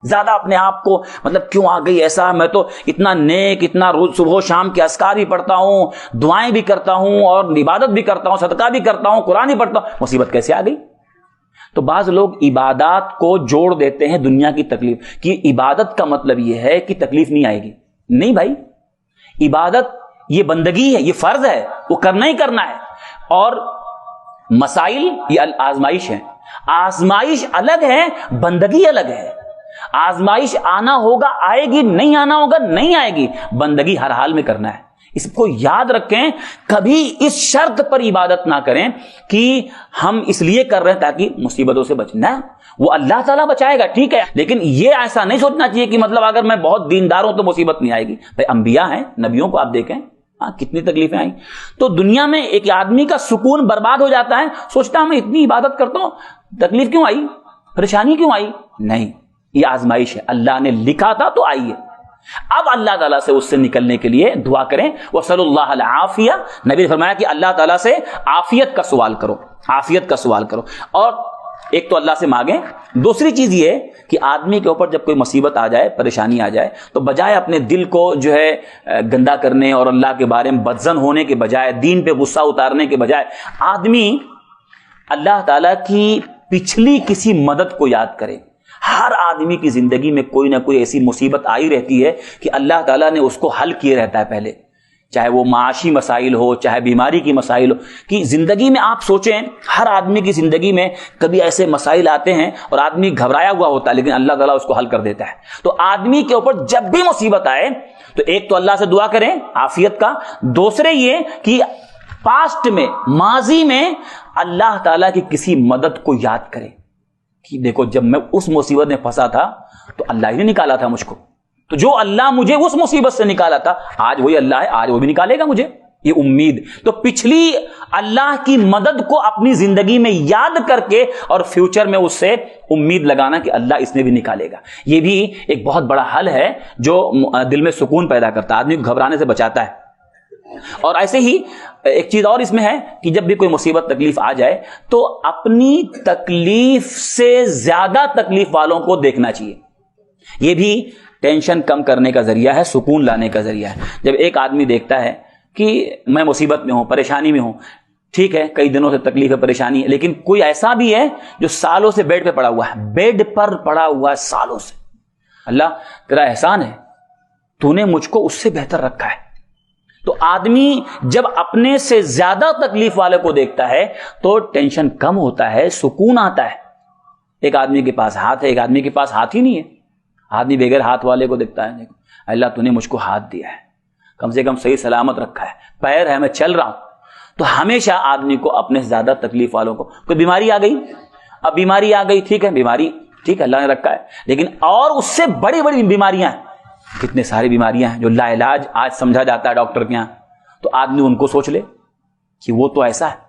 زیادہ اپنے آپ کو مطلب کیوں آ گئی ایسا، میں تو اتنا نیک، اتنا روز صبح و شام کے اذکار بھی پڑھتا ہوں، دعائیں بھی کرتا ہوں اور عبادت بھی کرتا ہوں، صدقہ بھی کرتا ہوں، قرآن بھی پڑھتا ہوں، مصیبت کیسے آ گئی؟ تو بعض لوگ عبادات کو جوڑ دیتے ہیں دنیا کی تکلیف کی. عبادت کا مطلب یہ ہے کہ تکلیف نہیں آئے گی. نہیں بھائی، عبادت یہ بندگی ہے، یہ فرض ہے، وہ کرنا ہی کرنا ہے. اور مسائل یہ آزمائش ہے. آزمائش الگ ہے، بندگی الگ ہے. آزمائش آنا ہوگا آئے گی، نہیں آنا ہوگا نہیں آئے گی. بندگی ہر حال میں کرنا ہے. اس کو یاد رکھیں، کبھی اس شرط پر عبادت نہ کریں کہ ہم اس لیے کر رہے ہیں تاکہ مصیبتوں سے بچنا. وہ اللہ تعالیٰ بچائے گا، ٹھیک ہے، لیکن یہ ایسا نہیں سوچنا چاہیے کہ مطلب اگر میں بہت دیندار ہوں تو مصیبت نہیں آئے گی. بھائی انبیاء ہیں، نبیوں کو آپ دیکھیں کتنی تکلیفیں آئیں. تو دنیا میں ایک آدمی کا سکون برباد ہو جاتا ہے، سوچتا ہے میں اتنی عبادت کرتا ہوں، تکلیف کیوں آئی، پریشانی کیوں آئی؟ نہیں، یہ آزمائش ہے، اللہ نے لکھا تھا تو آئی ہے. اب اللہ تعالیٰ سے اس سے نکلنے کے لیے دعا کریں. وصلی اللہ العافیہ، نبی نے فرمایا کہ اللہ تعالیٰ سے عافیت کا سوال کرو، عافیت کا سوال کرو. اور ایک تو اللہ سے مانگیں. دوسری چیز یہ کہ آدمی کے اوپر جب کوئی مصیبت آ جائے، پریشانی آ جائے، تو بجائے اپنے دل کو جو ہے گندا کرنے اور اللہ کے بارے میں بدظن ہونے کے بجائے، دین پہ غصہ اتارنے کے بجائے، آدمی اللہ تعالیٰ کی پچھلی کسی مدد کو یاد کرے. ہر آدمی کی زندگی میں کوئی نہ کوئی ایسی مصیبت آئی رہتی ہے کہ اللہ تعالیٰ نے اس کو حل کیے رہتا ہے پہلے، چاہے وہ معاشی مسائل ہو، چاہے بیماری کی مسائل ہو. کہ زندگی میں آپ سوچیں، ہر آدمی کی زندگی میں کبھی ایسے مسائل آتے ہیں اور آدمی گھبرایا ہوا ہوتا ہے، لیکن اللہ تعالیٰ اس کو حل کر دیتا ہے. تو آدمی کے اوپر جب بھی مصیبت آئے تو ایک تو اللہ سے دعا کریں عافیت کا. دوسرے یہ کہ پاسٹ میں، ماضی میں اللہ تعالیٰ کی کسی مدد کو یاد کریں کہ دیکھو جب میں اس مصیبت میں پھنسا تھا تو اللہ ہی نے نکالا تھا مجھ کو. تو جو اللہ مجھے اس مصیبت سے نکالا تھا، آج وہی اللہ ہے، آج وہ بھی نکالے گا مجھے. یہ امید. تو پچھلی اللہ کی مدد کو اپنی زندگی میں یاد کر کے اور فیوچر میں اس سے امید لگانا کہ اللہ اس میں بھی نکالے گا. یہ بھی ایک بہت بڑا حل ہے جو دل میں سکون پیدا کرتا ہے، آدمی کو گھبرانے سے بچاتا ہے. اور ایسے ہی ایک چیز اور اس میں ہے کہ جب بھی کوئی مصیبت تکلیف آ جائے تو اپنی تکلیف سے زیادہ تکلیف والوں کو دیکھنا چاہیے. یہ بھی ٹینشن کم کرنے کا ذریعہ ہے، سکون لانے کا ذریعہ ہے. جب ایک آدمی دیکھتا ہے کہ میں مصیبت میں ہوں، پریشانی میں ہوں، ٹھیک ہے کئی دنوں سے تکلیف ہے، پریشانی ہے، لیکن کوئی ایسا بھی ہے جو سالوں سے بیڈ پہ پڑا ہوا ہے، بیڈ پر پڑا ہوا ہے سالوں سے. اللہ تیرا احسان ہے، تو نے مجھ کو اس سے بہتر رکھا ہے. تو آدمی جب اپنے سے زیادہ تکلیف والے کو دیکھتا ہے تو ٹینشن کم ہوتا ہے، سکون آتا ہے. ایک آدمی کے پاس ہاتھ ہے، ایک آدمی کے پاس ہاتھ ہی نہیں ہے. آدمی بغیر ہاتھ والے کو دیکھتا ہے، اللہ تو نے مجھ کو ہاتھ دیا ہے، کم سے کم صحیح سلامت رکھا ہے، پیر ہے، میں چل رہا ہوں. تو ہمیشہ آدمی کو اپنے سے زیادہ تکلیف والوں کو، کوئی بیماری آ گئی، اب بیماری آ گئی، ٹھیک ہے بیماری، ٹھیک ہے اللہ نے رکھا ہے، لیکن اور اس سے بڑی بڑی بیماریاں ہیں، کتنے ساری بیماریاں ہیں جو لا علاج آج سمجھا جاتا ہے ڈاکٹر کے یہاں. تو آدمی ان کو سوچ لے کہ وہ تو ایسا ہے.